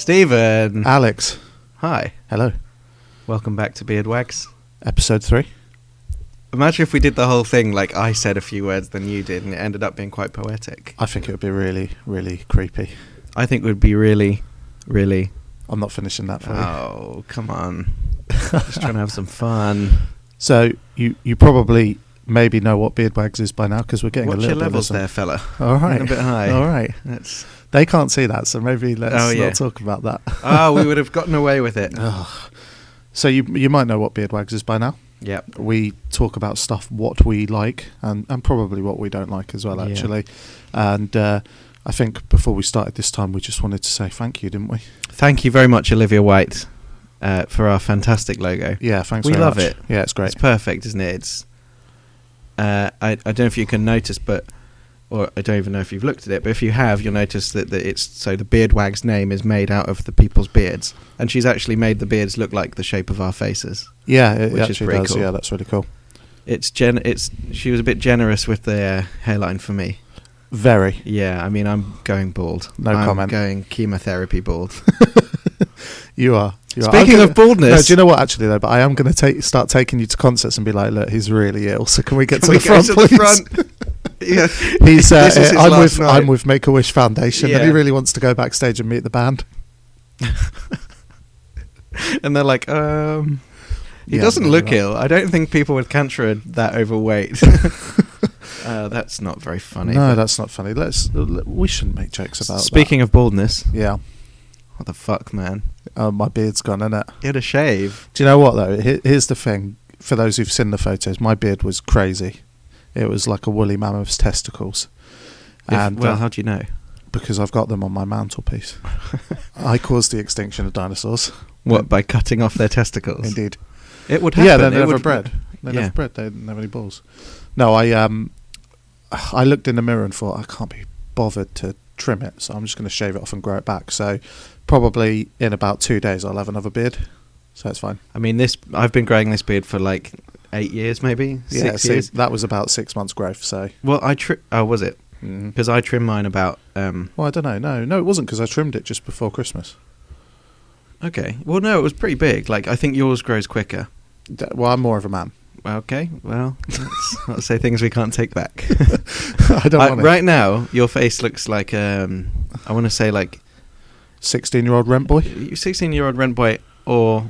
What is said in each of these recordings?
Stephen. Alex. Hi. Hello. Welcome back to BeardWags. Episode 3. Imagine if we did the whole thing like I said a few words than you did and it ended up being quite poetic. I think it would be really, really creepy. I think it would be really... I'm not finishing that for you. Oh, come on. Just trying to have some fun. So, you probably maybe know what BeardWags is by now because we're getting What's a little your bit... levels there, fella? All right. A bit high. All right. They can't see that, so maybe let's not talk about that. We would have gotten away with it. So you might know what BeardWags is by now. Yep. We talk about stuff, what we like, and probably what we don't like as well, actually. Yeah. And I think before we started this time, we just wanted to say thank you, didn't we? Thank you very much, Olivia White, for our fantastic logo. Yeah, thanks very much. We love it. Yeah, it's great. It's perfect, isn't it? It's I don't know if you can notice, or I don't even know if you've looked at it, but if you have, you'll notice that it's so the BeardWags name is made out of the people's beards, and she's actually made the beards look like the shape of our faces. Yeah, it actually does. Cool. Yeah, that's really cool. She was a bit generous with the hairline for me. Very. Yeah, I mean, I'm going bald. I'm comment. Going chemotherapy bald. You are. Speaking of baldness, no, do you know what? Actually, though, but I am going to start taking you to concerts and be like, look, he's really ill. So can we get to the front, please? Yeah, he's. I'm with Make a Wish Foundation, and he really wants to go backstage and meet the band. And they're like, he doesn't look ill. I don't think people with cancer are that overweight. That's not very funny. No, that's not funny. We shouldn't make jokes about that. Speaking of baldness. Yeah. What the fuck, man? My beard's gone, innit? You had a shave. Do you know what, though? Here's the thing. For those who've seen the photos, my beard was crazy. It was like a woolly mammoth's testicles. How do you know? Because I've got them on my mantelpiece. I caused the extinction of dinosaurs. What, by cutting off their testicles? Indeed. It would happen. Yeah, they're never bred. They didn't have any balls. No, I looked in the mirror and thought, I can't be bothered to trim it, so I'm just going to shave it off and grow it back. So probably in about 2 days I'll have another beard, so it's fine. I mean, I've been growing this beard for like 8 years, maybe 6 years. That was about 6 months growth. So was it? Because I trimmed mine about. Well, I don't know. No, it wasn't because I trimmed it just before Christmas. Okay. Well, no, it was pretty big. Like I think yours grows quicker. Well, I'm more of a man. Okay, well, let's not say things we can't take back. I don't want it. Right now, your face looks like, I want to say like... 16-year-old rent boy? 16-year-old rent boy, or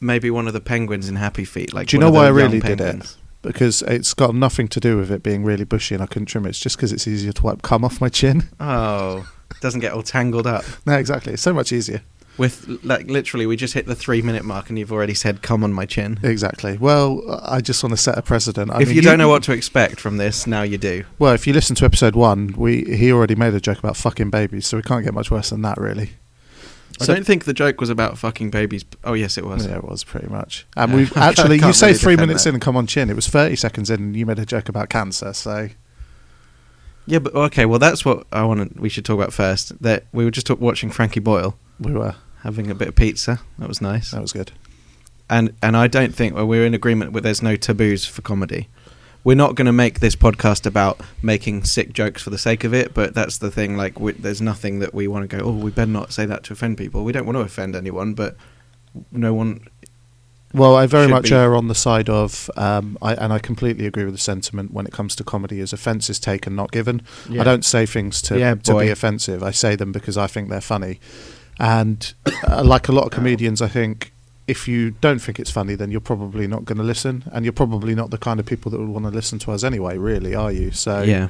maybe one of the penguins in Happy Feet. Like, do you know why I really did it? Because it's got nothing to do with it being really bushy and I couldn't trim it. It's just because it's easier to wipe cum off my chin. Oh, it doesn't get all tangled up. No, exactly. It's so much easier. With, like, literally, we just hit the 3-minute mark and you've already said, come on my chin. Exactly. Well, I just want to set a precedent. If you don't know what to expect from this, now you do. Well, if you listen to episode 1, he already made a joke about fucking babies, so we can't get much worse than that, really. I don't think the joke was about fucking babies. Oh, yes, it was. Yeah, it was pretty much. And we've actually, you say really 3 minutes in and come on chin. It was 30 seconds in and you made a joke about cancer, so... Yeah, but okay, well, that's what we should talk about first. That we were just watching Frankie Boyle. We were. Having a bit of pizza. That was nice. That was good. And I don't think we're in agreement with there's no taboos for comedy. We're not going to make this podcast about making sick jokes for the sake of it, but that's the thing. Like, there's nothing that we want to go, we better not say that to offend people. We don't want to offend anyone, but no one... Well, I very much err on the side of, I completely agree with the sentiment when it comes to comedy, is offence is taken, not given. Yeah. I don't say things to be offensive. I say them because I think they're funny. And like a lot of comedians, I think if you don't think it's funny, then you're probably not going to listen, and you're probably not the kind of people that would want to listen to us anyway, really, are you? So yeah,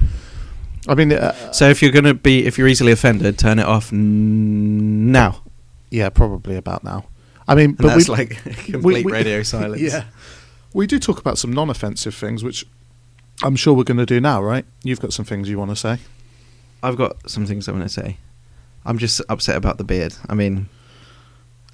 I mean, so if you're easily offended, turn it off now. Yeah, probably about now. I mean, but that's like complete radio silence. Yeah, we do talk about some non-offensive things, which I'm sure we're going to do now, right? You've got some things you want to say. I've got some things I want to say. I'm just upset about the beard. I mean,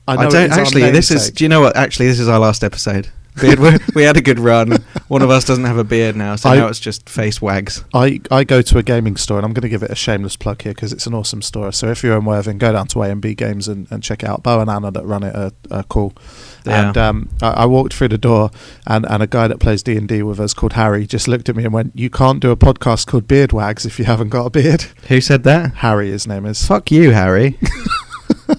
I don't actually. Do you know what? Actually, this is our last episode. Beard, we had a good run. One of us doesn't have a beard now, so now it's just face wags. I go to a gaming store, and I'm going to give it a shameless plug here because it's an awesome store. So if you're in Worthing, go down to A&B Games and check it out. Bo and Anna that run it are cool. Yeah. And I walked through the door, and a guy that plays D&D with us called Harry just looked at me and went, "You can't do a podcast called BeardWags if you haven't got a beard." Who said that? Harry, his name is. Fuck you, Harry.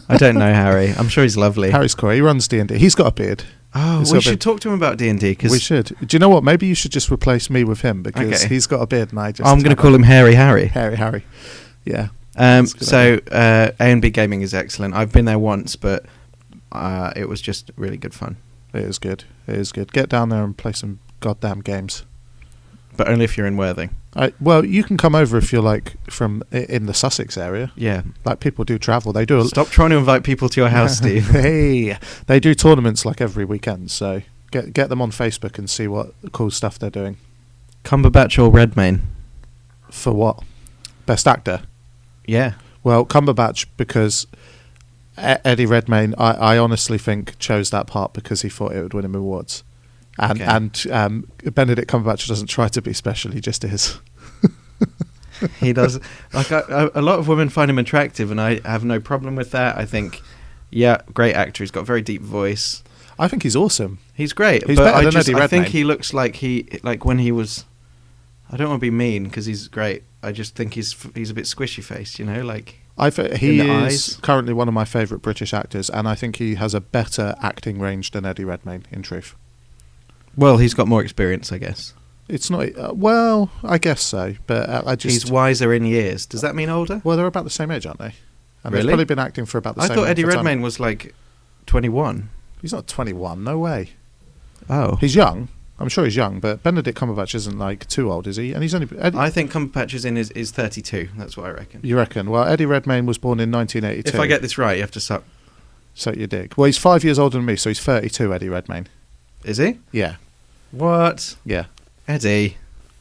I don't know Harry. I'm sure he's lovely. Harry's cool. He runs D&D. He's got a beard. Oh, we should talk to him about D&D. We should. Do you know what? Maybe you should just replace me with him because he's got a beard and I just... I'm going to call him Harry. Harry. Yeah. So A&B Gaming is excellent. I've been there once, but it was just really good fun. It is good. Get down there and play some goddamn games. But only if you're in Worthing. Well, you can come over if you're like from in the Sussex area. Yeah. Like people do travel. They do. Stop trying to invite people to your house, Steve. Hey, they do tournaments like every weekend. So get them on Facebook and see what cool stuff they're doing. Cumberbatch or Redmayne? For what? Best actor? Yeah. Well, Cumberbatch because Eddie Redmayne, I honestly think chose that part because he thought it would win him awards. And Benedict Cumberbatch doesn't try to be special; he just is. He does. Like a lot of women find him attractive, and I have no problem with that. I think, great actor. He's got a very deep voice. I think he's awesome. He's great. He's better than Eddie Redmayne. I think he looks like when he was. I don't want to be mean because he's great. I just think he's a bit squishy faced, like. He is currently one of my favourite British actors, and I think he has a better acting range than Eddie Redmayne. In truth. Well, he's got more experience, I guess. It's not... well, I guess so, but I just... He's wiser in years. Does that mean older? Well, they're about the same age, aren't they? And really? They've probably been acting for about the same age. I thought Eddie Redmayne was like 21. He's not 21, no way. Oh. He's young. I'm sure he's young, but Benedict Cumberbatch isn't like too old, is he? And he's only... I think Cumberbatch is 32. That's what I reckon. You reckon? Well, Eddie Redmayne was born in 1982. If I get this right, you have to suck your dick. Well, he's 5 years older than me, so he's 32, Eddie Redmayne. Is he? Yeah. What? Yeah. Eddie.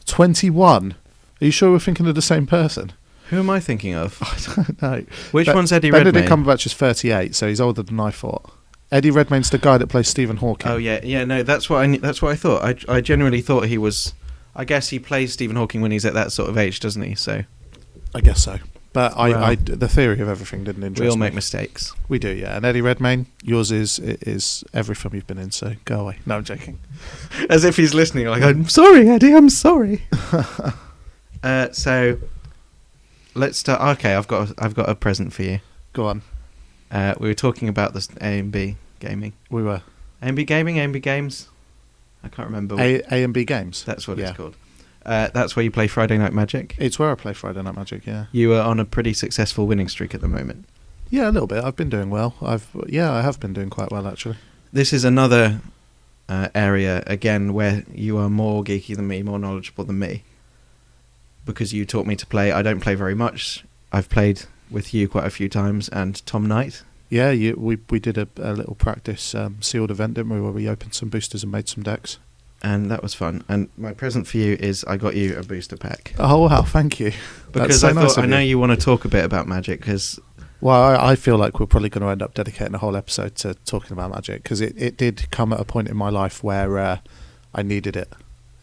21? Are you sure we're thinking of the same person? Who am I thinking of? I don't know. Which one's Eddie Redmayne? Benedict Cumberbatch is 38, so he's older than I thought. Eddie Redmayne's the guy that plays Stephen Hawking. Oh yeah, no, that's what I thought. I genuinely thought he was. I guess he plays Stephen Hawking when he's at that sort of age, doesn't he? So. I guess so. But the theory of everything didn't interest me. We all make mistakes. We do, yeah. And Eddie Redmayne, yours is every film you've been in, so go away. No, I'm joking. As if he's listening, like, I'm sorry, Eddie, I'm sorry. So, let's start. Okay, I've got a present for you. Go on. We were talking about this A&B Gaming. We were. A&B Gaming, A&B Games? I can't remember. A&B Games? That's what it's called. That's where you play Friday Night Magic? It's where I play Friday Night Magic, yeah. You are on a pretty successful winning streak at the moment. Yeah, a little bit. I've been doing well. I have been doing quite well, actually. This is another area, again, where you are more geeky than me, more knowledgeable than me. Because you taught me to play. I don't play very much. I've played with you quite a few times, and Tom Knight. Yeah, we did a little practice sealed event, didn't we, where we opened some boosters and made some decks. And that was fun. And my present for you is I got you a booster pack. Oh, wow, thank you. Because I thought, I know you want to talk a bit about Magic, because... Well, I feel like we're probably going to end up dedicating a whole episode to talking about Magic, because it did come at a point in my life where I needed it.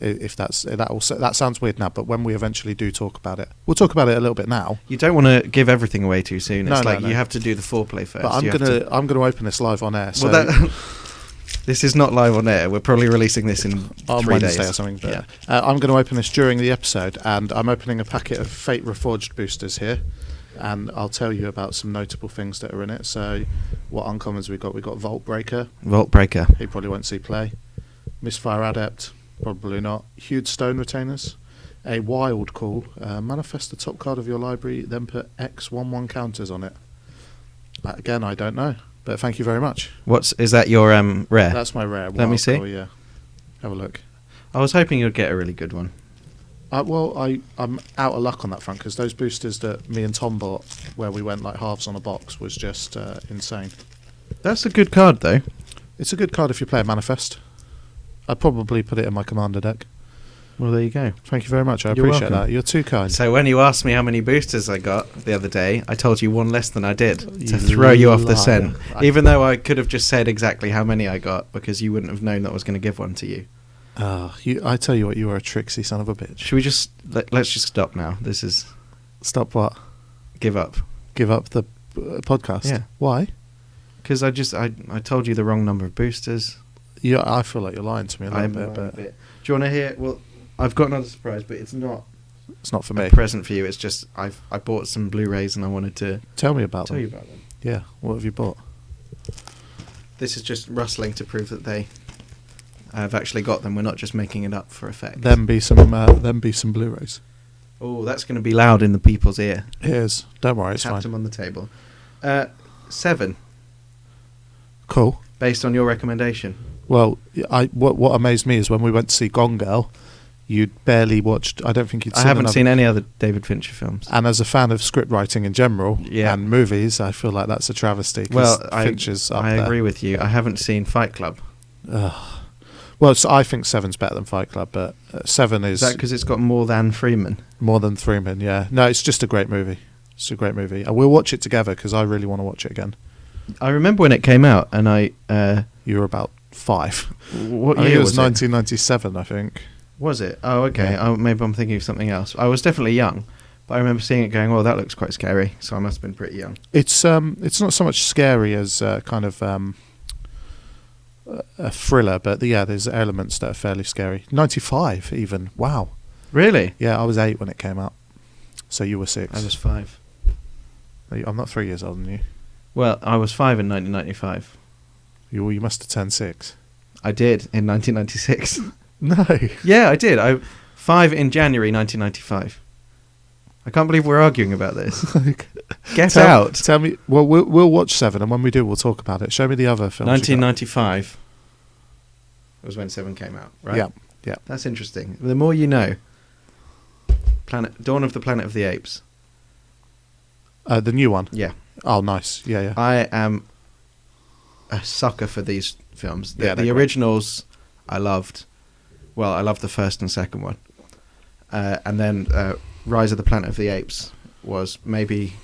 If that sounds weird now, but when we eventually do talk about it, we'll talk about it a little bit now. You don't want to give everything away too soon. It's No. you have to do the foreplay first. But I'm gonna open this live on air. So this is not live on air. We're probably releasing this in 3 Wednesday days or something. But I'm going to open this during the episode, and I'm opening a packet of Fate Reforged boosters here, and I'll tell you about some notable things that are in it. So, what uncommons we got? We got Vault Breaker. Vault Breaker. He probably won't see play. Misfire Adept. Probably not. Huge Stone Retainers. A Wild Call. Manifest the top card of your library, then put X11 counters on it. Again, I don't know, but thank you very much. Is that your rare? That's my rare. Let me see. Call, yeah. Have a look. I was hoping you'd get a really good one. I'm out of luck on that front, because those boosters that me and Tom bought, where we went like halves on a box, was just insane. That's a good card, though. It's a good card if you play a Manifest. I'd probably put it in my Commander deck. Well, there you go. Thank you very much. I You're appreciate welcome. that. You're too kind. So when you asked me how many boosters I got the other day, I told you one less than I did to throw you off the scent. Even though I could have just said exactly how many I got, because you wouldn't have known that I was going to give one to you. I tell you what, you are a tricksy son of a bitch. Should we just let's just stop now? This is stop what? Give up. Give up the podcast. Yeah. Why? Because I told you the wrong number of boosters. Yeah, I feel like you're lying to me a little bit. Do you want to hear? Well, I've got another surprise, but it's not. It's not for me. A present for you. It's just I bought some Blu-Rays and I wanted to tell you about them. Yeah. What have you bought? This is just rustling to prove that they have actually got them. We're not just making it up for effect. Them be some Blu-rays. Oh, that's going to be loud in the people's ear. It is. Don't worry, it's fine. Tapped them on the table. 7. Cool. Based on your recommendation. Well, what amazed me is when we went to see Gone Girl, you'd barely watched. I don't think you'd. I haven't seen any other David Fincher films. And as a fan of script writing in general and movies, I feel like that's a travesty. Well, Fincher's up I there. agree with you. I haven't seen Fight Club. Well, so I think 7's better than Fight Club, but 7 is... Is that because it's got Morgan Freeman? More than Freeman, yeah. No, it's just a great movie. It's a great movie. And we'll watch it together because I really want to watch it again. I remember when it came out, and I... You were about 5. What year it was 1997, I think. Was it? Oh, okay. Yeah. Oh, maybe I'm thinking of something else. I was definitely young, but I remember seeing it going, oh, that looks quite scary, so I must have been pretty young. It's not so much scary as kind of... a thriller, but there's elements that are fairly scary. 95 even. Wow. Really? Yeah, I was 8 when it came out. So you were 6. I was 5. I'm not 3 years older than you. Well, I was 5 in 1995. You must have turned 6. I did in 1996. No. Yeah, I did. 5 in January 1995. I can't believe we're arguing about this. Get out. Tell me. Well, we'll watch 7, and when we do, we'll talk about it. Show me the other films. 1995 was when 7 came out, right? Yeah. That's interesting. The more you know. Dawn of the Planet of the Apes. The new one? Yeah. Oh, nice. Yeah. I am a sucker for these films. The originals I loved. Well, I loved the first and second one. And then Rise of the Planet of the Apes was maybe...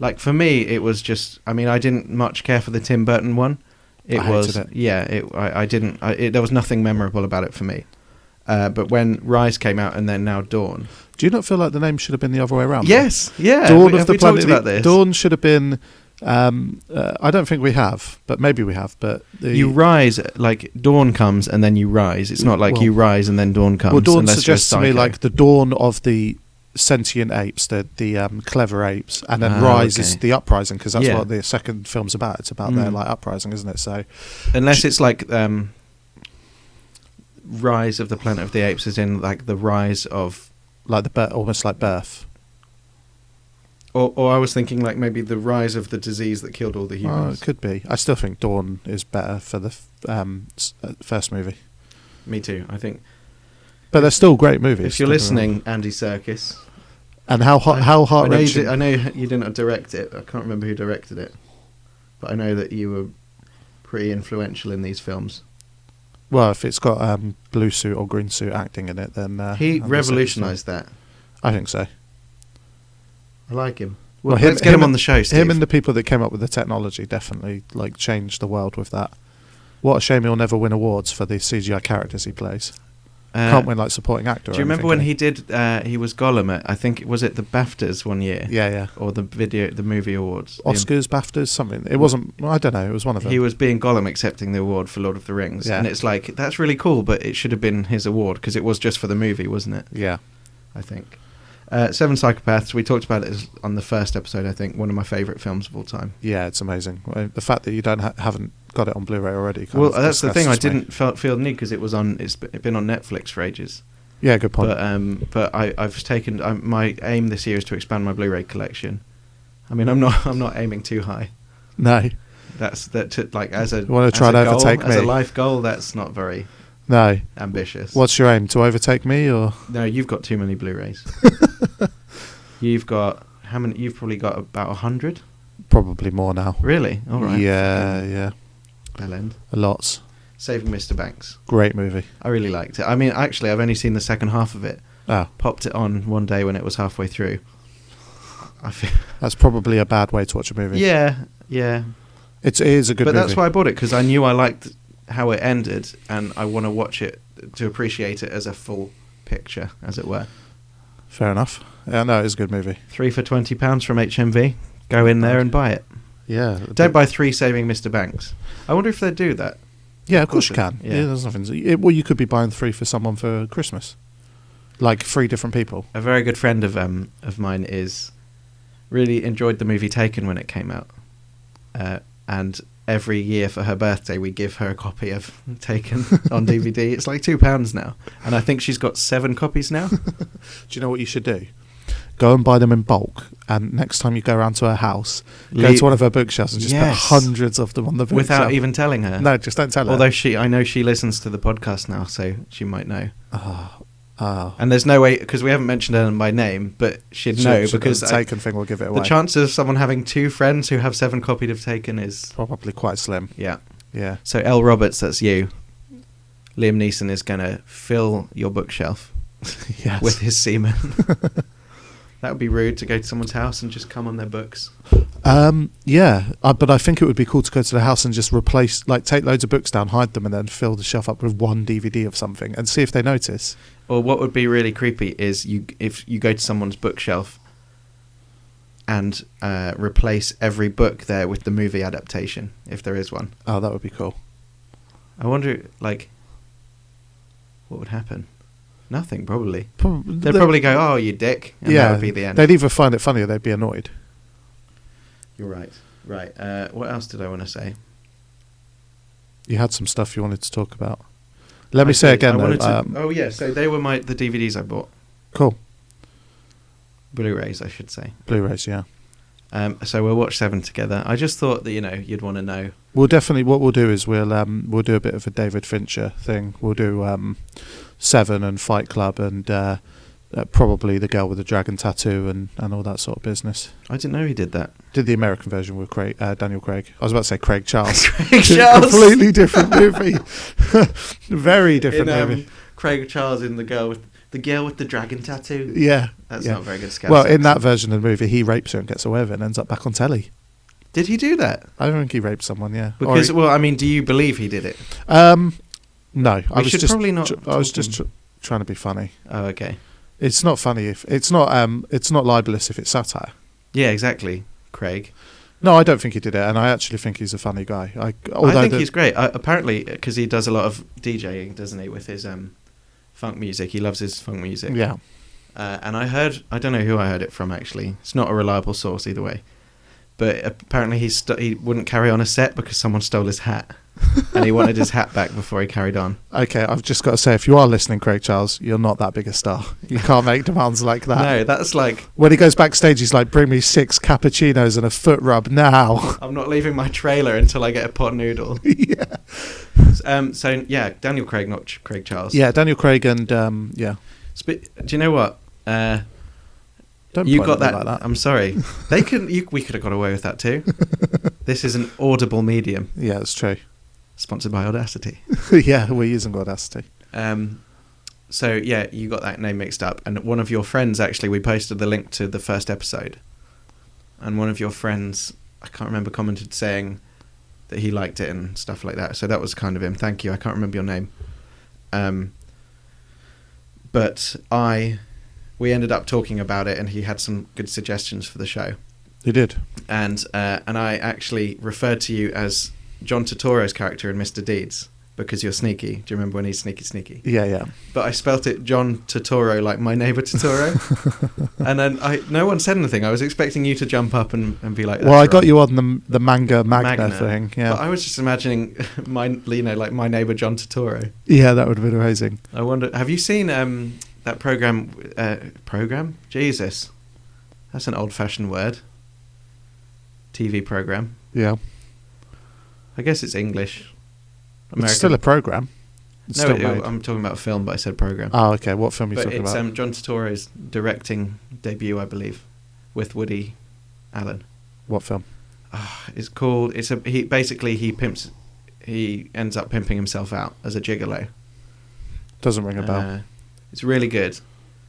Like, for me, it was just... I mean, I didn't much care for the Tim Burton one. I hated it. Yeah, I didn't... there was nothing memorable about it for me. But when Rise came out and then now Dawn... Do you not feel like the name should have been the other way around? Yes, yeah. Dawn of the Planet. About this? Dawn should have been... I don't think we have, but maybe we have. But you rise, like dawn comes and then you rise. It's not like you rise and then dawn comes. Well, dawn suggests to me like the dawn of the sentient apes, the clever apes, and then rise is the uprising, because that's what the second film's about. It's about their like uprising, isn't it? So unless it's like Rise of the Planet of the Apes, as in like the rise of like almost like birth. Or I was thinking like maybe the rise of the disease that killed all the humans. Oh, it could be. I still think Dawn is better for the first movie. Me too, I think. But they're still great movies. If you're listening, Andy Serkis. And how heart-wrenching... I know you didn't direct it. I can't remember who directed it. But I know that you were pretty influential in these films. Well, if it's got blue suit or green suit acting in it, then... he revolutionised that. I think so. I like him. Well, let's get him on the show, Steve. Him and the people that came up with the technology definitely like changed the world with that. What a shame he'll never win awards for the CGI characters he plays. Can't win like supporting actor. Do you remember when he did? He was Gollum at, I think, was it the BAFTAs one year? Yeah. Or the movie awards. Oscars, BAFTAs, something. It wasn't. I don't know. It was one of them. He was being Gollum accepting the award for Lord of the Rings, and it's like that's really cool, but it should have been his award because it was just for the movie, wasn't it? Yeah, I think. 7 Psychopaths. We talked about it on the first episode. I think one of my favourite films of all time. Yeah, it's amazing. The fact that you haven't got it on Blu-ray already. Well, that's the thing. I didn't feel the need because it was on. It's been on Netflix for ages. Yeah, good point. But I've taken my aim this year is to expand my Blu-ray collection. I mean, I'm not aiming too high. No, like as a you want to try to overtake me as a life goal. That's not very ambitious. What's your aim? To overtake me or no? You've got too many Blu-rays. You've got how many? You've probably got about 100. Probably more now. Really? All right. Yeah. Bell end. Lots. Saving Mr. Banks. Great movie. I really liked it. I mean, actually, I've only seen the second half of it. Oh. Popped it on one day when it was halfway through. That's probably a bad way to watch a movie. Yeah. It is a good movie. But that's why I bought it, because I knew I liked how it ended, and I want to watch it to appreciate it as a full picture, as it were. Fair enough. Yeah, no, it's a good movie. 3 for £20 from HMV. Go in there and buy it. Yeah. Don't buy 3 Saving Mr. Banks. I wonder if they do that. Yeah, of course you can. Yeah, there's nothing. Well, you could be buying 3 for someone for Christmas, like 3 different people. A very good friend of mine really enjoyed the movie Taken when it came out. and every year for her birthday we give her a copy of Taken on DVD. It's like £2 now, and I think she's got 7 copies now. Do you know what you should do? Go and buy them in bulk, and next time you go around to her house, go to one of her bookshelves and just put hundreds of them on the bookshelf. Without even telling her? No, just don't tell her. Although I know she listens to the podcast now, so she might know. Oh. And there's no way, because we haven't mentioned her by name, but she'd know, because the Taken thing will give it away. The chances of someone having 2 friends who have 7 copies of Taken is... probably quite slim. Yeah. Yeah. So L. Roberts, that's you. Liam Neeson is going to fill your bookshelf with his semen. That would be rude, to go to someone's house and just come on their books. But I think it would be cool to go to the house and just take loads of books down, hide them, and then fill the shelf up with one DVD of something and see if they notice. Or what would be really creepy is if you go to someone's bookshelf and replace every book there with the movie adaptation, if there is one. Oh, that would be cool. I wonder, what would happen? Nothing, probably. They'd probably go, "Oh, you dick," and that would be the end. They'd either find it funny or they'd be annoyed. You're right. Right. What else did I want to say? You had some stuff you wanted to talk about. Let me say again, though. So they were the DVDs I bought. Cool. Blu-rays, I should say. Blu-rays, yeah. So we'll watch 7 together. I just thought that you'd want to know. We'll definitely. What we'll do is we'll do a bit of a David Fincher thing. We'll do 7 and Fight Club and probably The Girl with the Dragon Tattoo and all that sort of business. I didn't know he did that. Did the American version with Daniel Craig. I was about to say Craig Charles. Craig Charles. Completely different movie. Very different movie. Craig Charles in The Girl with the Dragon Tattoo. Yeah. That's not very good scale. Well, in that version of the movie, he rapes her and gets away with it and ends up back on telly. Did he do that? I don't think he raped someone, yeah. Because, do you believe he did it? No. I was just trying to be funny. Oh, okay. It's not funny if it's not libelous if it's satire. Yeah, exactly, Craig. No, I don't think he did it, and I actually think he's a funny guy. I think he's great. Apparently, because he does a lot of DJing, doesn't he, with his funk music. He loves his funk music. Yeah. And I don't know who I heard it from, actually. It's not a reliable source either way. But apparently he wouldn't carry on a set because someone stole his hat. And he wanted his hat back before he carried on. Okay, I've just got to say, if you are listening, Craig Charles, you're not that big a star. You can't make demands like that. No, that's like... When he goes backstage, he's like, bring me 6 cappuccinos and a foot rub now. I'm not leaving my trailer until I get a pot noodle. Yeah. Daniel Craig, not Craig Charles. Yeah, Daniel Craig and, yeah. Do you know what? You got that. Like that. I'm sorry. We could have got away with that too. This is an audible medium. Yeah, that's true. Sponsored by Audacity. Yeah, we're using Audacity. So yeah, you got that name mixed up, and one of your friends actually, we posted the link to the first episode, and one of your friends, I can't remember, commented saying that he liked it and stuff like that. So that was kind of him. Thank you. I can't remember your name. But we ended up talking about it, and he had some good suggestions for the show. He did. And I actually referred to you as John Turturro's character in Mr. Deeds because you're sneaky. Do you remember when he's sneaky? Yeah. But I spelt it John Turturro like My Neighbor Totoro. And then no one said anything. I was expecting you to jump up and be like, well, I got you on the manga Magna thing. Yeah. But I was just imagining My Neighbor John Turturro. Yeah, that would have been amazing. I wonder, have you seen that program? Jesus. That's an old-fashioned word. TV program. Yeah. I guess it's English. American. It's still a program. I'm talking about a film, but I said program. Oh, okay. What film are you talking about? It's John Turturro's directing debut, I believe, with Woody Allen. What film? It's called. He ends up pimping himself out as a gigolo. Doesn't ring a bell. It's really good.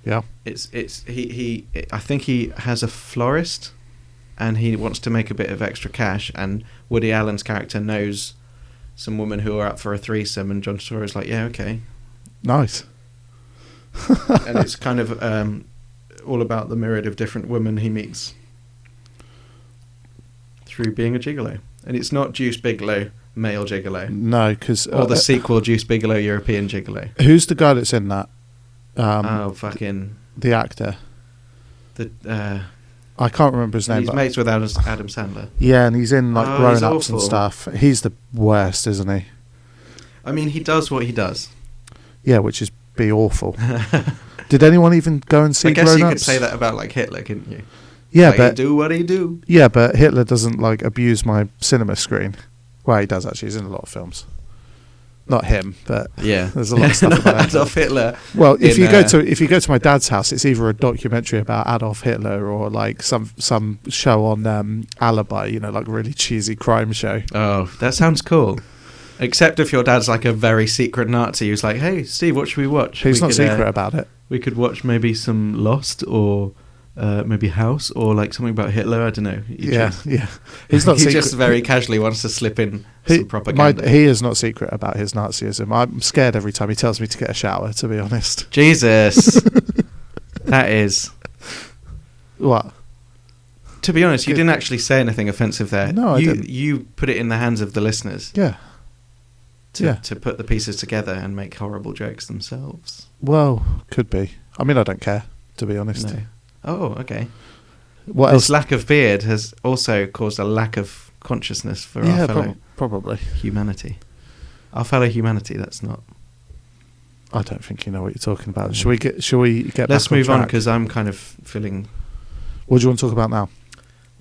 Yeah. I think he has a florist, and he wants to make a bit of extra cash, and Woody Allen's character knows some women who are up for a threesome, and John Turturro's like, yeah, okay. Nice. And it's kind of all about the myriad of different women he meets through being a gigolo. And it's not Juice Bigelow, male gigolo. No, because... or the sequel, Juice Bigelow, European gigolo. Who's the guy that's in that? The actor. I can't remember his name. He's mates with Adam Sandler. Yeah, and he's in like Grown Ups awful. and stuff. He's the worst, isn't he? I mean, he does what he does. Yeah, which is be awful. Did anyone even go and see Grown Ups? I guess you could say that about like Hitler, couldn't you? Yeah, like, but he do what he do. Yeah, but Hitler doesn't like abuse my cinema screen. Well, he does actually. He's in a lot of films. Not him, but yeah, there's a lot of stuff about Adolf Hitler. Well, if you go to my dad's house, it's either a documentary about Adolf Hitler or like some show on Alibi, you know, like a really cheesy crime show. Oh, that sounds cool. Except if your dad's like a very secret Nazi who's like, "Hey, Steve, what should we watch?" He's not secret about it. We could watch maybe some Lost or maybe House or like something about Hitler. I don't know. Yeah. He's not. He just very casually wants to slip in some propaganda. He is not secret about his Nazism. I'm scared every time he tells me to get a shower. To be honest. Jesus, that is. What? To be honest, you didn't actually say anything offensive there. No, I didn't. You put it in the hands of the listeners. Yeah. To put the pieces together and make horrible jokes themselves. Well, could be. I mean, I don't care, to be honest. No. Oh, okay. What this else? lack of beard has also caused a lack of consciousness for our fellow probably humanity. Our fellow humanity. That's not. I don't think you know what you're talking about. Shall we get? Let's back move on on because I'm kind of feeling. What do you want to talk about now?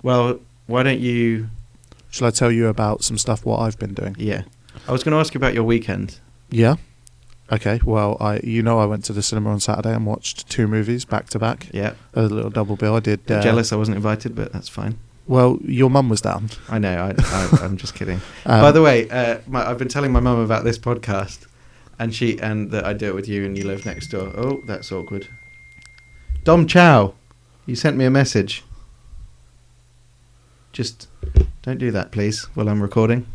Well, why don't you? Shall I tell you about some stuff what I've been doing? Yeah, I was going to ask you about your weekend. Yeah. Okay, well, I went to the cinema on Saturday and watched 2 movies back to back. Yeah. A little double bill. I did. Jealous I wasn't invited, but that's fine. Well, your mum was down. I know. I'm just kidding. By the way, I've been telling my mum about this podcast, and that I do it with you, and you live next door. Oh, that's awkward. Dom Chow, you sent me a message. Just don't do that, please, while I'm recording.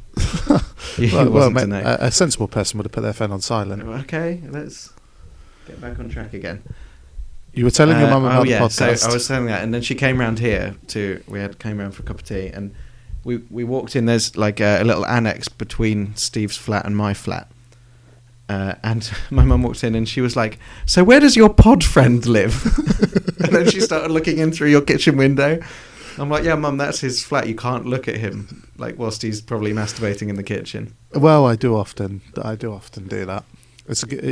Mate, a sensible person would have put their phone on silent. Okay, let's get back on track again. You were telling your mum about the podcast. So I was saying that, and then she came round here came round for a cup of tea, and we walked in. There's like a little annex between Steve's flat and my flat, and my mum walked in, and she was like, "So where does your pod friend live?" And then she started looking in through your kitchen window. I'm like, yeah, Mum, that's his flat. You can't look at him, like, whilst he's probably masturbating in the kitchen. Well, I do often do that.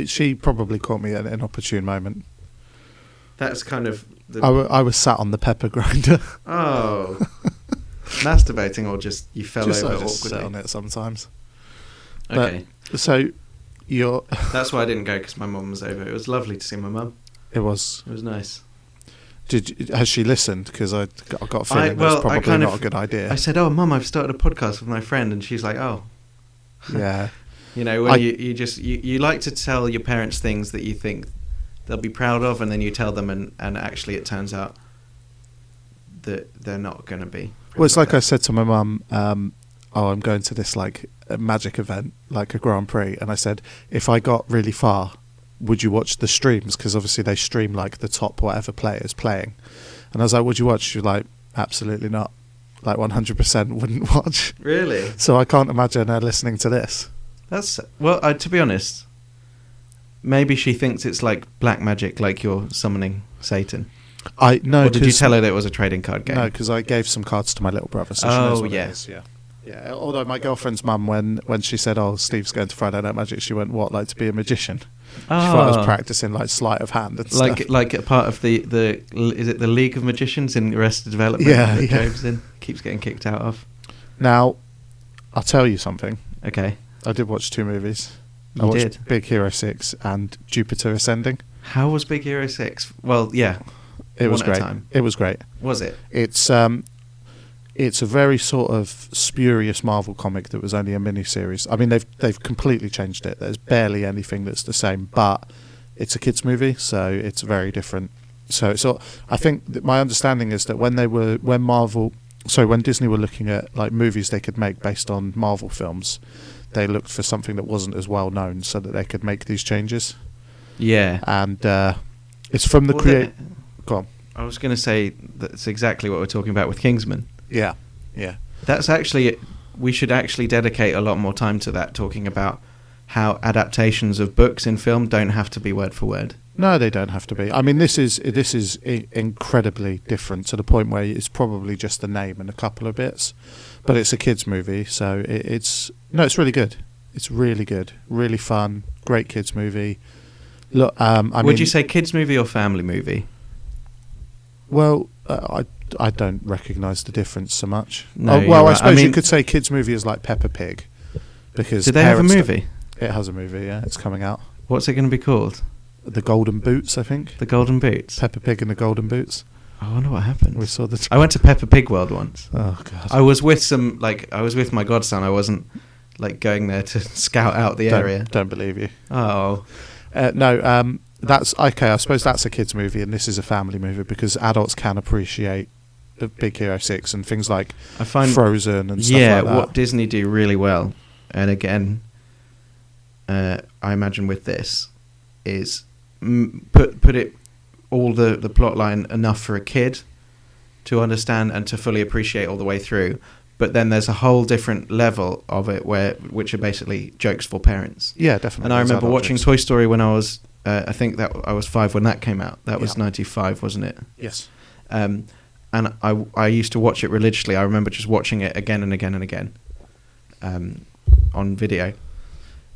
She probably caught me at an inopportune moment. That's kind of... I was sat on the pepper grinder. Oh. Masturbating, or just you fell over awkwardly? Just sit on it sometimes. Okay. But, so, you're... That's why I didn't go, because my mum was over. It was lovely to see my mum. It was nice. Has she listened? Because I got a feeling that's probably not a good idea. I said, "Oh, Mum, I've started a podcast with my friend," and she's like, "Oh, yeah." You know, when you like to tell your parents things that you think they'll be proud of, and then you tell them, and actually it turns out that they're not going to be. Well, it's like I said to my mum, I'm going to this like a magic event, like a Grand Prix, and I said, if I got really far, would you watch the streams? Because obviously they stream like the top whatever players playing. And I was like, would you watch? She was like, absolutely not. Like 100% wouldn't watch. Really? So I can't imagine her listening to this. To be honest, maybe she thinks it's like black magic, like you're summoning Satan. Or did you tell her that it was a trading card game? No, because I gave some cards to my little brother. So she knows what it is. Yeah. Although my girlfriend's mum, when she said, "Oh, Steve's going to Friday Night Magic," she went, "What, like to be a magician?" She thought I was practicing like sleight of hand and stuff. Like a part of the is it the League of Magicians in Arrested Development? Yeah, that Job's in, keeps getting kicked out of. Now, I'll tell you something. Okay. I did watch 2 movies. I watched Big Hero 6 and Jupiter Ascending. How was Big Hero 6? Well, yeah. It was great. It was great. Was it? It's a very sort of spurious Marvel comic that was only a mini-series. I mean, they've completely changed it. There's barely anything that's the same, but it's a kids' movie, so it's very different. So I think that my understanding is that when Disney were looking at like movies they could make based on Marvel films, they looked for something that wasn't as well known so that they could make these changes. Yeah. And it's from the creator. Go on. I was going to say that's exactly what we're talking about with Kingsman. Yeah. That's actually, we should actually dedicate a lot more time to that, talking about how adaptations of books in film don't have to be word for word. No, they don't have to be. I mean, this is incredibly different to the point where it's probably just the name and a couple of bits, but it's a kids' movie, so it's really good. It's really good, really fun, great kids' movie. Look, would you say kids' movie or family movie? Well, I don't recognise the difference so much. No, I suppose you could say kids' movie is like Peppa Pig, because did they have a movie? It has a movie. Yeah, it's coming out. What's it going to be called? The Golden Boots, I think. The Golden Boots. Peppa Pig and the Golden Boots. I wonder what happened. We saw the. I went to Peppa Pig World once. Oh God. I was with my godson. I wasn't going there to scout out the area. Don't believe you. Oh. No. That's okay. I suppose that's a kids' movie, and this is a family movie because adults can appreciate Big Hero 6 and things like Frozen and stuff like that. Yeah, what Disney do really well, and again, I imagine with this is put it all the plot line enough for a kid to understand and to fully appreciate all the way through, but then there's a whole different level of it which are basically jokes for parents. Yeah, definitely. And I remember watching Toy Story when I was I think that I was 5 when that came out. That was 95, wasn't it? Yes. And I used to watch it religiously. I remember just watching it again and again and again on video.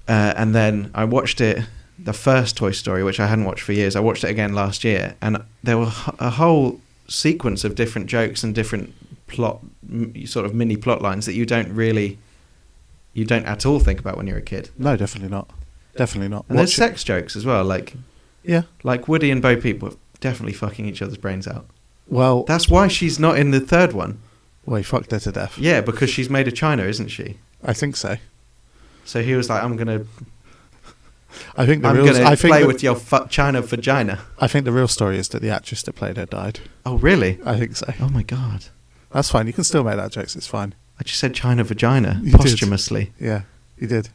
And then I watched it, the first Toy Story, which I hadn't watched for years. I watched it again last year, and there were a whole sequence of different jokes and different sort of mini plot lines that you don't at all think about when you're a kid. No, definitely not. Definitely not. And there's sex jokes as well, like Woody and Bo Peep were definitely fucking each other's brains out. Well, that's why she's not in the third one. Well, he fucked her to death. Yeah, because she's made of China, isn't she? I think so. So he was like, I'm gonna play with your China vagina. I think the real story is that the actress that played her died. Oh, really? I think so. Oh my God. That's fine. You can still make that jokes. It's fine. I just said China vagina You posthumously. Did. Yeah, you did.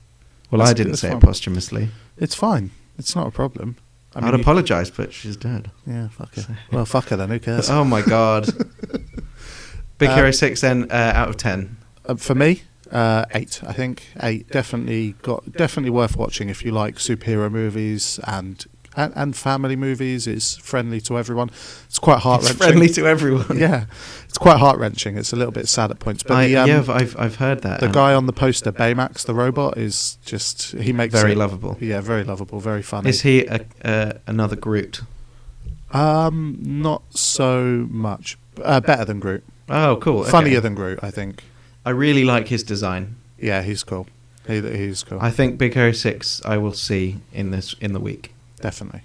Well, I didn't say it posthumously. It's fine. It's not a problem. I'd apologise, but she's dead. Yeah, fuck her. Well, fuck her then. Who cares? Oh my God. Big Hero 6 then, out of 10. For me, 8. I think 8. Definitely worth watching if you like superhero movies and family movies. It's friendly to everyone. It's quite heart-wrenching. It's friendly to everyone. Yeah, it's quite heart-wrenching. It's a little bit sad at points. But I've heard that. The guy on the poster, Baymax, the robot, is just very lovable. Yeah, very lovable, very funny. Is he another Groot? Not so much. Better than Groot. Oh, cool. Funnier than Groot, I think. I really like his design. Yeah, he's cool. He's cool. I think Big Hero 6 I will see in the week. Definitely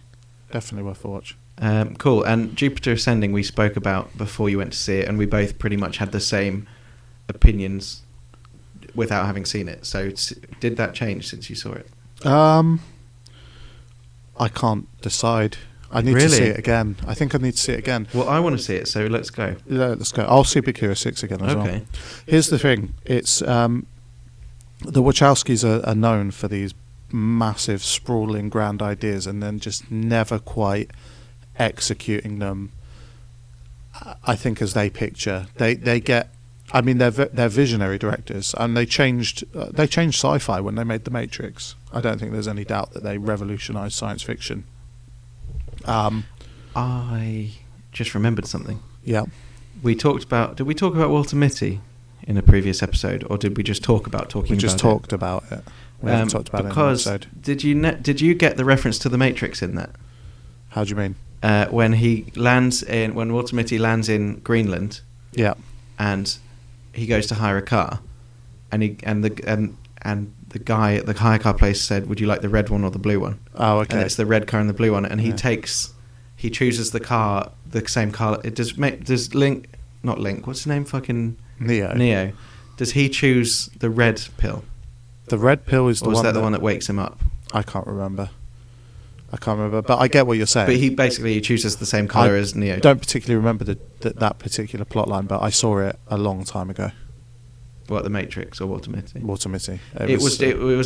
worth a watch. Cool. And Jupiter Ascending we spoke about before you went to see it, and we both pretty much had the same opinions without having seen it. So did that change since you saw it? I can't decide. I need to see it again. I think I need to see it again. Well, I want to see it, so let's go. Yeah, let's go. I'll see Big Hero 6 again as well. Here's the thing. It's the Wachowskis are known for these massive, sprawling, grand ideas and then just never quite executing them, I think, as they picture. They get... I mean, they're visionary directors, and they changed sci-fi when they made The Matrix. I don't think there's any doubt that they revolutionised science fiction. I just remembered something. Yeah. Did we talk about Walter Mitty in a previous episode, or did we just talk about it? We just talked about it. We haven't talked about it in the episode. Did you get the reference to The Matrix in that? How do you mean? When Walter Mitty lands in Greenland. Yeah. And he goes to hire a car, and the guy at the hire car place said, "Would you like the red one or the blue one?" Oh, okay. And it's the red car and the blue one, and he chooses the same car. Does Link, not Link, what's his name? Fucking Neo. Does he choose the red pill? The red pill is the one. Or is that the one that wakes him up? I can't remember, but I get what you're saying. But he chooses the same colour as Neo. I don't particularly remember that particular plot line, but I saw it a long time ago. What, The Matrix or Walter Mitty? Walter Mitty. It was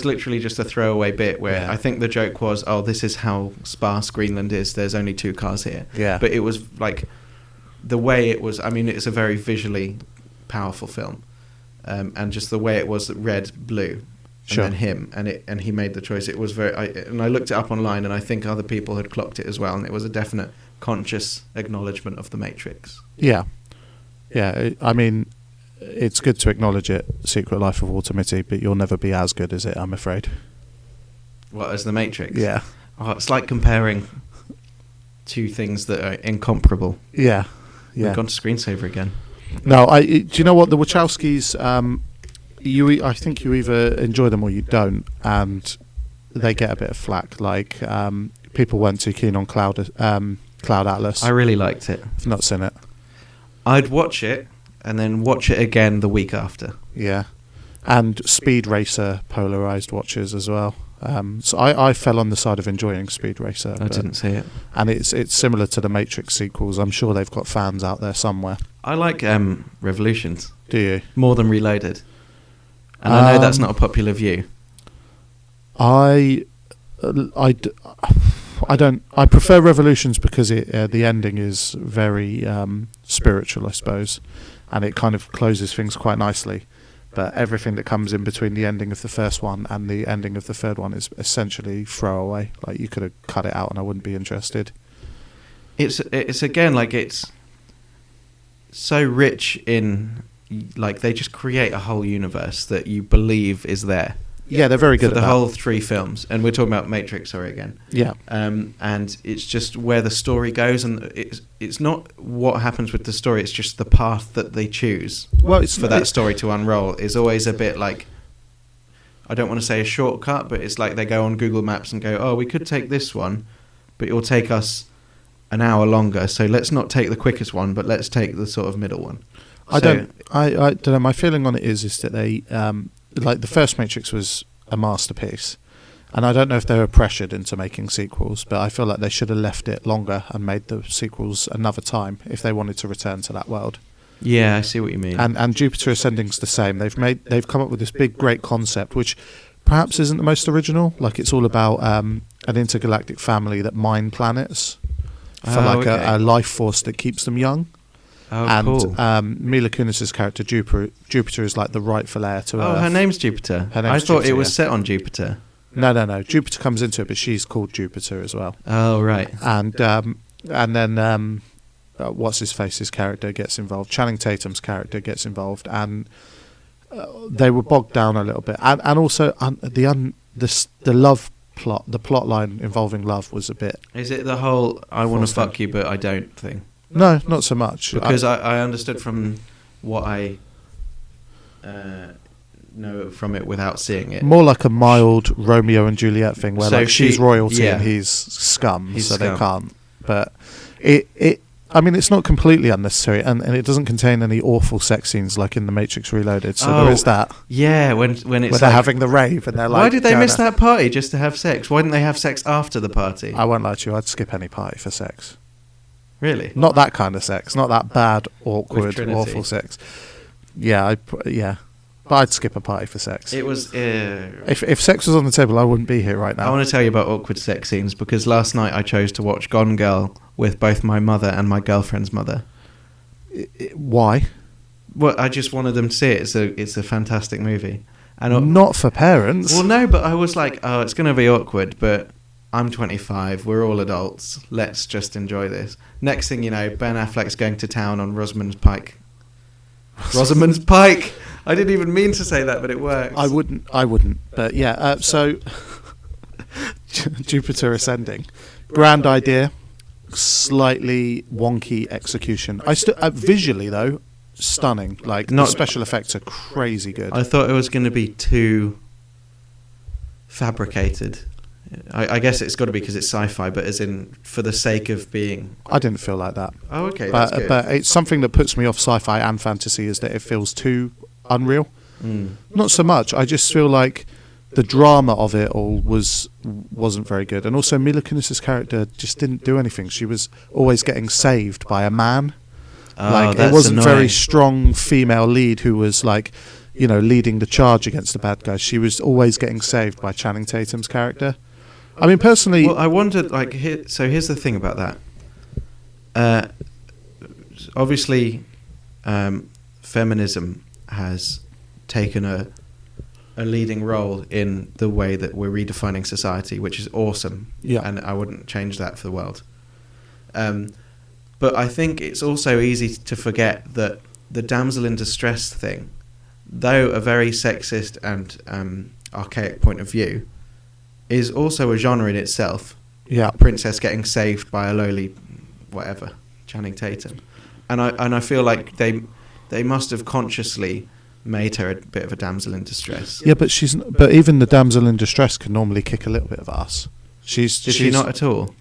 literally just a throwaway bit where I think the joke was, oh, this is how sparse Greenland is. There's only 2 cars here. Yeah. But it was like the way it was. I mean, it's a very visually powerful film, and just the way it was red, blue. then him, and he made the choice. It was and I looked it up online, and I think other people had clocked it as well, and it was a definite conscious acknowledgement of the Matrix. Yeah. I mean, it's good to acknowledge it, Secret Life of Walter Mitty, but you'll never be as good as it, I'm afraid. What, as the Matrix? Yeah. Oh, it's like comparing two things that are incomparable. Yeah. We've gone to screensaver again. No, do you know what, the Wachowskis, I think you either enjoy them or you don't, and they get a bit of flack. Like, people weren't too keen on Cloud Atlas. I really liked it. I've not seen it. I'd watch it and then watch it again the week after. Yeah, and Speed Racer polarized watches as well. So I fell on the side of enjoying Speed Racer. I didn't see it. And it's similar to the Matrix sequels. I'm sure they've got fans out there somewhere. I like Revolutions. Do you? More than Reloaded. And I know that's not a popular view. I don't. I prefer Revolutions because the ending is very spiritual, I suppose, and it kind of closes things quite nicely. But everything that comes in between the ending of the first one and the ending of the third one is essentially throwaway. Like, you could have cut it out and I wouldn't be interested. It's again, like, it's so rich in, like, they just create a whole universe that you believe is there. Yeah, they're very good for at the that. whole three films, and we're talking about Matrix, sorry, again. Yeah. And it's just where the story goes, and it's not what happens with the story; it's just the path that they choose. Well, it's for that story to unroll is always a bit like, I don't want to say a shortcut, but it's like they go on Google Maps and go, "Oh, we could take this one, but it will take us an hour longer. So let's not take the quickest one, but let's take the sort of middle one." I don't know. My feeling on it is that they. Like, the first Matrix was a masterpiece, and I don't know if they were pressured into making sequels, but I feel like they should have left it longer and made the sequels another time if they wanted to return to that world. Yeah, I see what you mean. And Jupiter Ascending's the same. They've come up with this big, great concept, which perhaps isn't the most original. Like, it's all about an intergalactic family that mine planets for a life force that keeps them young. Oh, and cool. Mila Kunis's character Jupiter is like the rightful heir to Earth. Her name's Jupiter. I thought it was set on Jupiter. No. Jupiter comes into it, but she's called Jupiter as well. Oh, right. And then what's his face's character gets involved. Channing Tatum's character gets involved, and they were bogged down a little bit. And also the love plot, the plot line involving love was a bit. Is it the whole "I want to fuck you but I don't" thing? No, not so much. Because I understood from what I know from it without seeing it. More like a mild Romeo and Juliet thing, where, so, like, she's royalty and he's scum, he's so scum. They can't. But I mean, it's not completely unnecessary, and it doesn't contain any awful sex scenes like in The Matrix Reloaded. So there is that. Yeah, when it's where they're having the rave and they're like, why did they miss that party just to have sex? Why didn't they have sex after the party? I won't lie to you, I'd skip any party for sex. Really? Not that kind of sex. Not that bad, awkward, awful sex. Yeah, but I'd skip a party for sex. It was. If sex was on the table, I wouldn't be here right now. I want to tell you about awkward sex scenes because last night I chose to watch Gone Girl with both my mother and my girlfriend's mother. Why? Well, I just wanted them to see it. It's a fantastic movie. And not for parents. Well, no, but I was like, oh, it's going to be awkward, but I'm 25, we're all adults, let's just enjoy this. Next thing you know, Ben Affleck's going to town on Rosamund Pike. Rosamund Pike! I didn't even mean to say that, but it works. I wouldn't. But yeah, so Jupiter Ascending. Grand idea, slightly wonky execution. Visually, though, stunning. Like, the special effects are crazy good. I thought it was going to be too fabricated. I guess it's got to be because it's sci-fi, but as in for the sake of being. I didn't feel like that. Oh, okay, that's good. But it's something that puts me off sci-fi and fantasy is that it feels too unreal. Not so much. I just feel like the drama of it all wasn't very good, and also Mila Kunis's character just didn't do anything. She was always getting saved by a man. It wasn't annoying. Very strong female lead who was like, leading the charge against the bad guys. She was always getting saved by Channing Tatum's character. I mean, personally... Well, I wondered, so here's the thing about that. Obviously, feminism has taken a a leading role in the way that we're redefining society, which is awesome. Yeah. And I wouldn't change that for the world. But I think it's also easy to forget that the damsel in distress thing, though a very sexist and archaic point of view, is also a genre in itself. Yeah. A princess getting saved by a lowly, whatever, Channing Tatum. And I feel like they must have consciously made her a bit of a damsel in distress. Yeah, but even the damsel in distress can normally kick a little bit of ass. Did she not at all?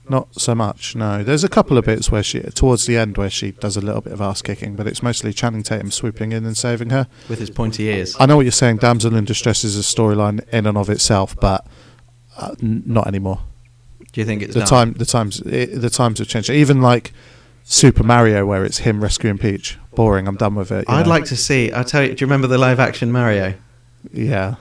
Not so much, no. There's a couple of bits where towards the end, where she does a little bit of ass kicking, but it's mostly Channing Tatum swooping in and saving her. With his pointy ears. I know what you're saying, damsel in distress is a storyline in and of itself, but not anymore. Do you think it's the times have changed? Even like Super Mario, where it's him rescuing Peach. Boring, I'm done with it. I'd like to see, I'll tell you, do you remember the live action Mario? Yeah.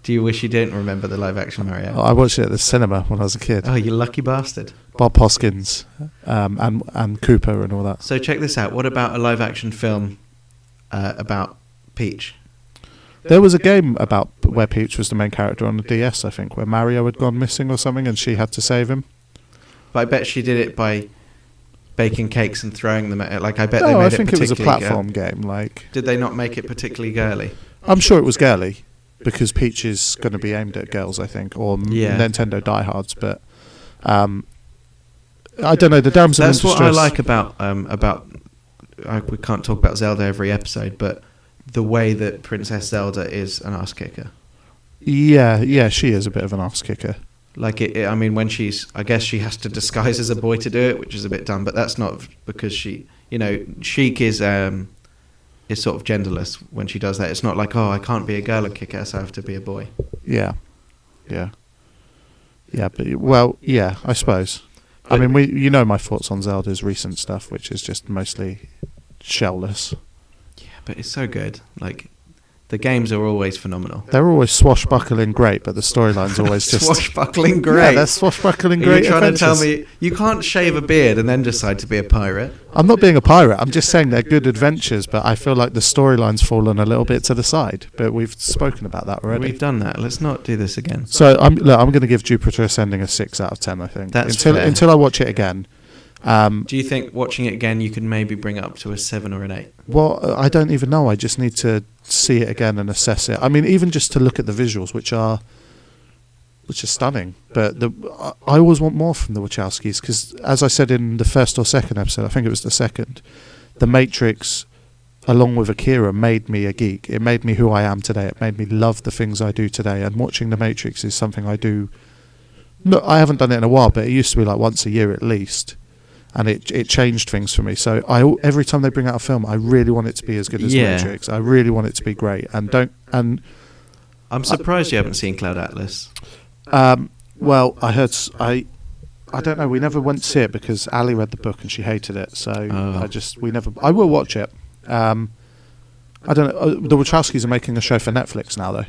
Do you wish you didn't remember the live action Mario? I watched it at the cinema when I was a kid. Oh, you lucky bastard. Bob Hoskins and Cooper and all that. So check this out. What about a live action film about Peach? There was a game about where Peach was the main character on the DS, I think, where Mario had gone missing or something and she had to save him. But I bet she did it by baking cakes and throwing them at it. Like, I bet they made I think it was a platform game. Did they not make it particularly girly? I'm sure it was girly, because Peach is going to be aimed at girls, I think, or Nintendo diehards. But I don't know. The damsel in distress. That's what I like about. We can't talk about Zelda every episode, but the way that Princess Zelda is an ass kicker. Yeah, she is a bit of an ass kicker. Like I mean, when I guess she has to disguise as a boy to do it, which is a bit dumb. But that's not because Sheik is sort of genderless when she does that. It's not like, oh, I can't be a girl and kick ass, I have to be a boy. Yeah, but I suppose. I mean, my thoughts on Zelda's recent stuff, which is just mostly shellless. Yeah, but it's so good. Like, the games are always phenomenal. They're always swashbuckling great, but the storyline's always just... Swashbuckling great? Yeah, they're swashbuckling great. Are you trying to tell me you can't shave a beard and then decide to be a pirate? I'm not being a pirate. I'm just saying they're good adventures, but I feel like the storyline's fallen a little bit to the side. But we've spoken about that already. We've done that. Let's not do this again. So I'm going to give Jupiter Ascending a 6 out of 10, I think. That's until I watch it again. Do you think watching it again you can maybe bring it up to a 7 or an 8? Well, I don't even know. I just need to see it again and assess it. I mean, even just to look at the visuals, which are stunning. But I always want more from the Wachowskis because, as I said in the first or second episode, I think it was the second, The Matrix, along with Akira, made me a geek. It made me who I am today. It made me love the things I do today. And watching The Matrix is something I do. No, I haven't done it in a while, but it used to be like once a year at least. And it changed things for me. So every time they bring out a film, I really want it to be as good as Matrix. I really want it to be great. I'm surprised you haven't seen Cloud Atlas. Well, I heard. I don't know. We never went to see it because Ali read the book and she hated it. So I will watch it. I don't know. The Wachowskis are making a show for Netflix now, though.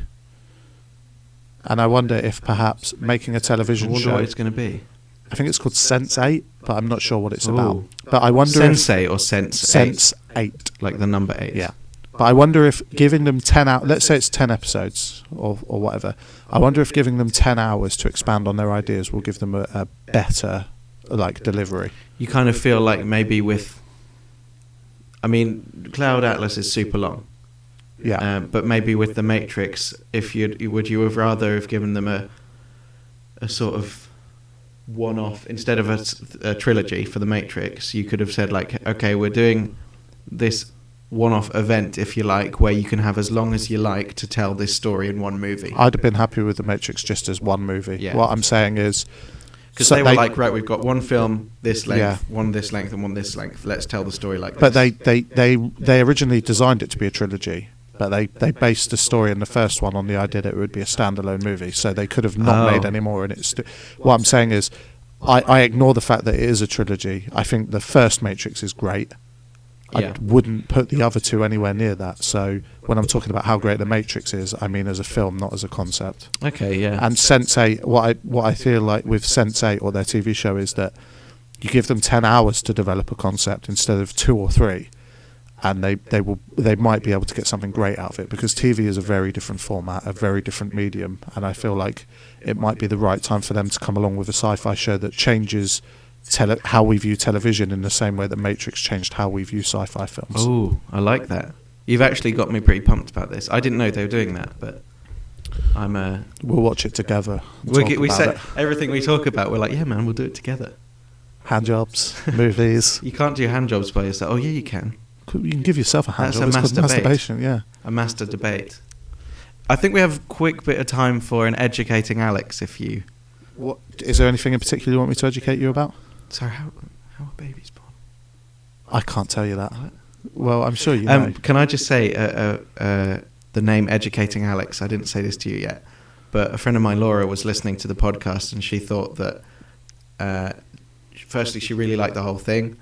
And I wonder if perhaps making a television show. What it's going to be. I think it's called Sense8, but I'm not sure what it's about. But I wonder Sense8 or Sense8? Sense8. Like the number 8. Yeah. But I wonder if giving them 10 hours, let's say it's 10 episodes or whatever, I wonder if giving them 10 hours to expand on their ideas will give them a better delivery. You kind of feel like maybe Cloud Atlas is super long. Yeah. But maybe with The Matrix, would you have rather have given them a sort of one-off instead of a trilogy for The Matrix? You could have said okay, we're doing this one-off event, if you like, where you can have as long as you like to tell this story in one movie. I'd have been happy with The Matrix just as one movie. Yeah. What I'm saying is, because they were right, we've got one film this length, one this length, and one this length. Let's tell the story like this. But they originally designed it to be a trilogy. But they based the story in the first one on the idea that it would be a standalone movie, so they could have not made any more. And what I'm saying is, I ignore the fact that it is a trilogy. I think the first Matrix is great. I wouldn't put the other two anywhere near that. So when I'm talking about how great the Matrix is, I mean as a film, not as a concept. Okay, yeah. And Sense8, what I feel like with Sense8 or their TV show is that you give them 10 hours to develop a concept instead of 2 or 3. and they might be able to get something great out of it, because TV is a very different format, a very different medium, and I feel like it might be the right time for them to come along with a sci-fi show that changes how we view television in the same way that Matrix changed how we view sci-fi films. Oh, I like that. You've actually got me pretty pumped about this. I didn't know they were doing that, but we'll watch it together. We say everything we talk about, we're like, yeah, man, we'll do it together. Hand jobs, movies. You can't do hand jobs by yourself. Oh, yeah, you can. You can give yourself a hand job. It's called masturbation, yeah. A master debate. I think we have a quick bit of time for an educating Alex, if you... What is there anything in particular you want me to educate you about? So how are babies born? I can't tell you that. Well, I'm sure you know. Can I just say the name Educating Alex? I didn't say this to you yet, but a friend of mine, Laura, was listening to the podcast, and she thought that firstly she really liked the whole thing,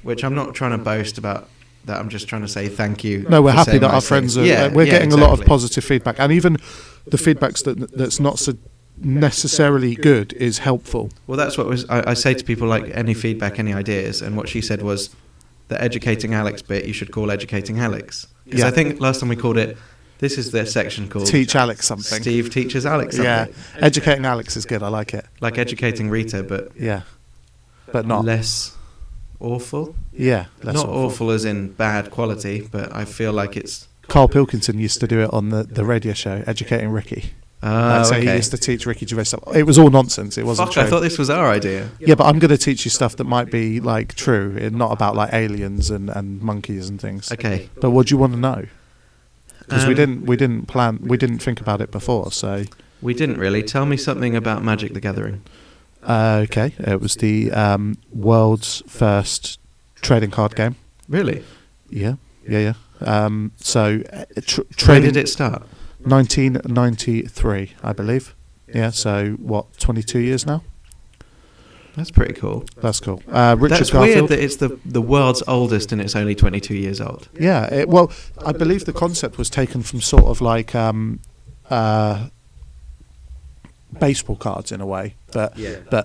which I'm not trying to boast about. That I'm just trying to say thank you. No, we're happy that our friends are. We're getting a lot of positive feedback, and even the feedbacks that's not so necessarily good is helpful. Well, that's what I say to people, like, any feedback, any ideas, and what she said was the Educating Alex bit you should call Educating Alex, because I think last time we called it, this is their section called Teach Alex Something. Steve teaches Alex something. Yeah, Educating Alex is good. I like it. Like Educating Rita, but not less awful. Yeah, not awful as in bad quality, but I feel like it's... Carl Pilkington used to do it on the radio show, Educating Ricky. So he used to teach Ricky Gervais stuff. It was all nonsense. It wasn't true. I thought this was our idea. Yeah, but I'm going to teach you stuff that might be like true, not about like aliens and monkeys and things. Okay. But what do you want to know? Because we didn't think about it before. So we didn't really. Tell me something about Magic the Gathering. Okay, it was the world's first trading card game. Really? Yeah. When did it start? 1993, I believe. Yeah, so what, 22 years now? That's pretty cool. That's cool. That's weird that it's the world's oldest and it's only 22 years old. Yeah, well, I believe the concept was taken from sort of like baseball cards in a way, but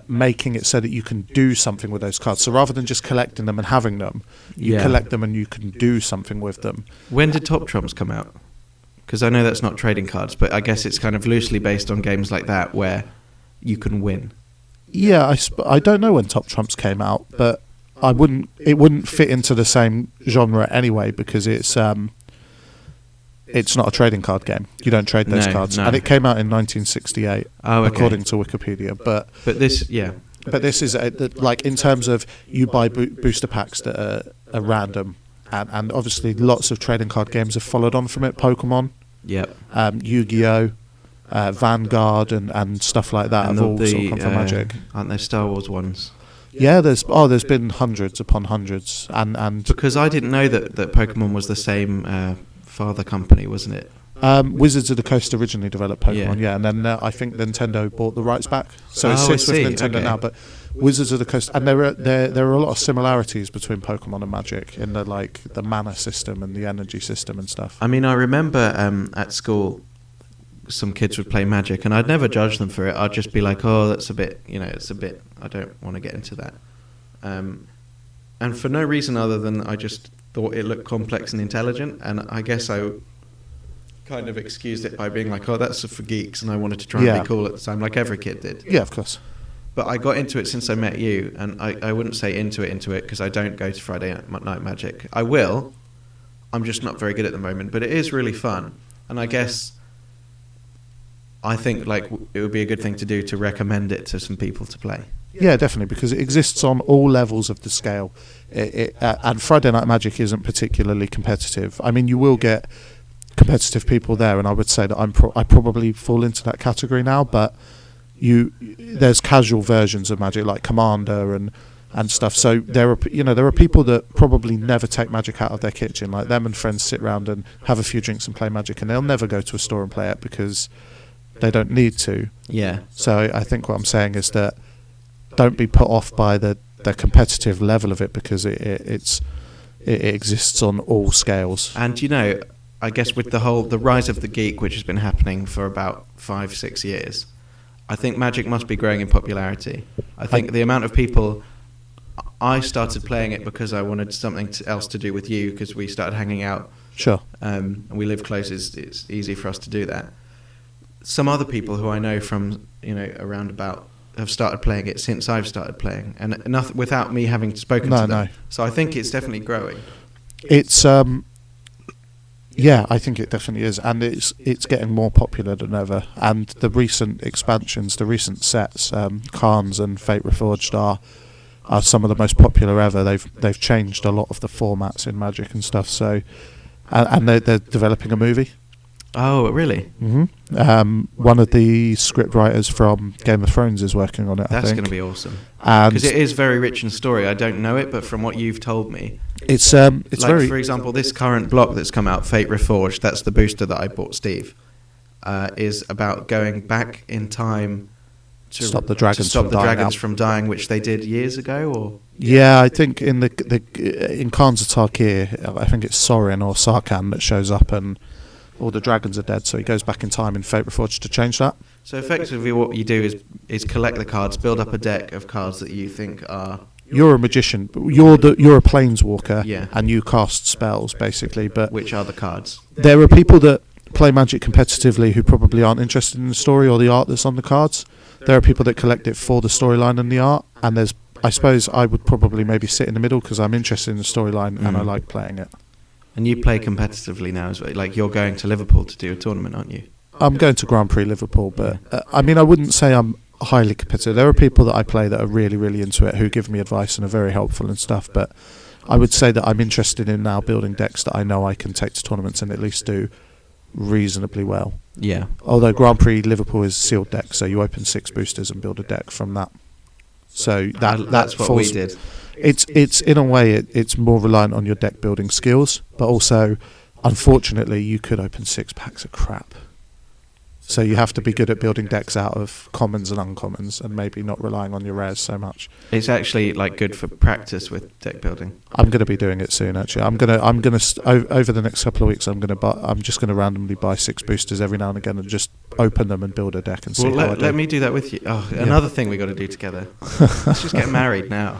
making it so that you can do something with those cards. So rather than just collecting them and having them, you collect them and you can do something with them. When did Top Trumps come out? Because I know that's not trading cards, but I guess it's kind of loosely based on games like that where you can win. Yeah, I don't know when Top Trumps came out, but it wouldn't fit into the same genre anyway, because it's not a trading card game. You don't trade those cards. No. And it came out in 1968, according to Wikipedia. But this is like, in terms of you buy booster packs that are random, and obviously lots of trading card games have followed on from it. Pokemon, Yu-Gi-Oh, Vanguard, and stuff like that have all sort of come from Magic. Aren't there Star Wars ones? Yeah, there's been hundreds upon hundreds, and because I didn't know that Pokemon was the same father company, wasn't it? Wizards of the Coast originally developed Pokemon, and then I think Nintendo bought the rights back, so it sits with Nintendo now. But Wizards of the Coast, and there are a lot of similarities between Pokemon and Magic in the mana system and the energy system and stuff. I mean, I remember at school, some kids would play Magic, and I'd never judge them for it. I'd just be like, oh, that's a bit, I don't want to get into that. And for no reason other than I just thought it looked complex and intelligent, and I guess I kind of excused it by being like, oh, that's for geeks, and I wanted to try and be cool at the time, like every kid did. Yeah, of course. But I got into it since I met you, and I wouldn't say into it, because I don't go to Friday Night Magic. I will. I'm just not very good at the moment, but it is really fun. And I guess I think it would be a good thing to do to recommend it to some people to play. Yeah, definitely, because it exists on all levels of the scale. And Friday Night Magic isn't particularly competitive. I mean, you will get competitive people there, and I would say that I probably fall into that category now, but there's casual versions of Magic like Commander and stuff. So there are people that probably never take Magic out of their kitchen. Like, them and friends sit around and have a few drinks and play Magic, and they'll never go to a store and play it because they don't need to. Yeah. So I think what I'm saying is that don't be put off by the competitive level of it, because it exists on all scales. And I guess with the rise of the geek, which has been happening for about 5-6 years, I think Magic must be growing in popularity. I think the amount of people I started playing it because I wanted something else to do with you, because we started hanging out. Sure. And we live close. It's easy for us to do that. Some other people who I know from around about have started playing it since I've started playing, and nothing without me having spoken to them. No. So I think it's definitely growing. It's yeah, I think it definitely is, and it's getting more popular than ever. And the recent expansions, the recent sets, Khans and Fate Reforged are some of the most popular ever. They've changed a lot of the formats in Magic and stuff. So, and they're developing a movie. Oh, really? Mm-hmm. One of the script writers from Game of Thrones is working on it. That's going to be awesome. Because it is very rich in story. I don't know it, but from what you've told me, it's like, very. For example, this current block that's come out, Fate Reforged. That's the booster that I bought Steve. Is about going back in time to stop the dragons from dying, which they did years ago, or yeah, I think in in Khans of Tarkir, I think it's Sorin or Sarkhan that shows up and all the dragons are dead, so he goes back in time in Fate Reforged to change that. So effectively what you do is collect the cards, build up a deck of cards that you think are... You're a magician, you're a planeswalker, yeah, and you cast spells, basically. But which are the cards? There are people that play Magic competitively who probably aren't interested in the story or the art that's on the cards. There are people that collect it for the storyline and the art, and I suppose I would probably maybe sit in the middle because I'm interested in the storyline and I like playing it. And you play competitively now as well. Like, you're going to Liverpool to do a tournament, aren't you? I'm going to Grand Prix Liverpool, but I mean, I wouldn't say I'm highly competitive. There are people that I play that are really, really into it who give me advice and are very helpful and stuff, but I would say that I'm interested in now building decks that I know I can take to tournaments and at least do reasonably well. Yeah. Although Grand Prix Liverpool is sealed deck, so you open 6 boosters and build a deck from that. So that's what we did. It's in a way it's more reliant on your deck building skills, but also unfortunately you could open 6 packs of crap. So you have to be good at building decks out of commons and uncommons, and maybe not relying on your rares so much. It's actually like good for practice with deck building. I'm going to be doing it soon. Actually, I'm gonna over the next couple of weeks. I'm just gonna randomly buy 6 boosters every now and again and just open them and build a deck and see. Well, let me do that with you. Oh, yeah. Another thing we got to do together. Let's just get married now.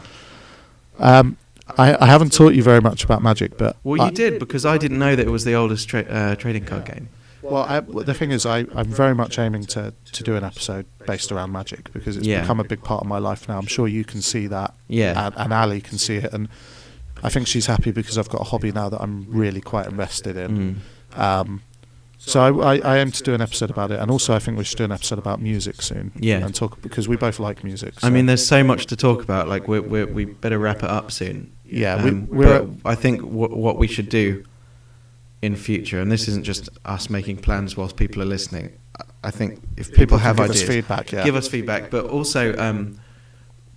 I haven't taught you very much about Magic, but you did, because I didn't know that it was the oldest trading card game. Well, the thing is, I'm very much aiming to do an episode based around Magic, because it's become a big part of my life now. I'm sure you can see that, and Ali can see it, and I think she's happy because I've got a hobby now that I'm really quite invested in. So I aim to do an episode about it, and also I think we should do an episode about music soon. Yeah, and talk, because we both like music. So. I mean, there's so much to talk about. Like we better wrap it up soon. Yeah, but I think what we should do in future, and this isn't just us making plans whilst people are listening. I think if people have ideas, give us feedback. But also,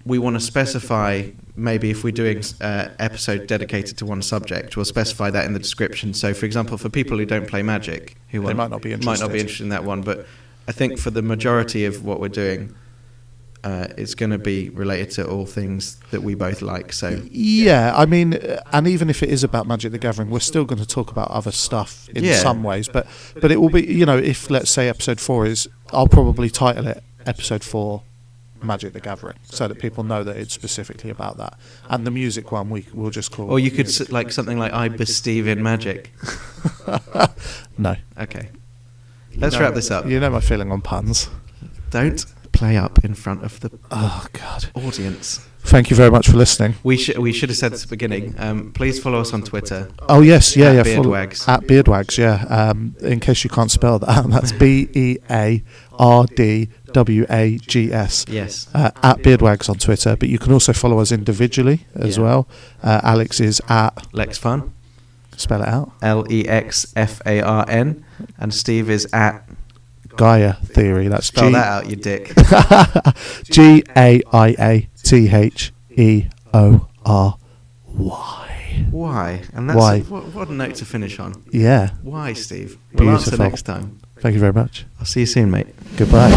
we want to specify, maybe if we're doing episode dedicated to one subject, we'll specify that in the description. So, for example, for people who don't play Magic, who might not be interested in that one, but I think for the majority of what we're doing, it's going to be related to all things that we both like. So yeah, I mean, and even if it is about Magic the Gathering, we're still going to talk about other stuff in some ways. But it will be, if let's say episode 4 is, I'll probably title it episode 4 Magic the Gathering, so that people know that it's specifically about that. And the music one we'll just call. Or you could like something like I Besteve in Magic. No. Okay. Let's wrap this up. You know my feeling on puns. Don't play up in front of the audience. Thank you very much for listening. We should have said this at the beginning. Please follow us on Twitter. Oh yes, yeah, BeardWags. At BeardWags, yeah. In case you can't spell that, that's BeardWags. Yes. At BeardWags on Twitter, but you can also follow us individually as well. Alex is at LexFun. Spell it out. LEXFARN, and Steve is at Gaia Theory. That's spell that out, you dick. GAIATHEORY. Why? And that's why? What a note to finish on. Yeah. Why, Steve? We'll answer next time. Thank you very much. I'll see you soon, mate. Goodbye.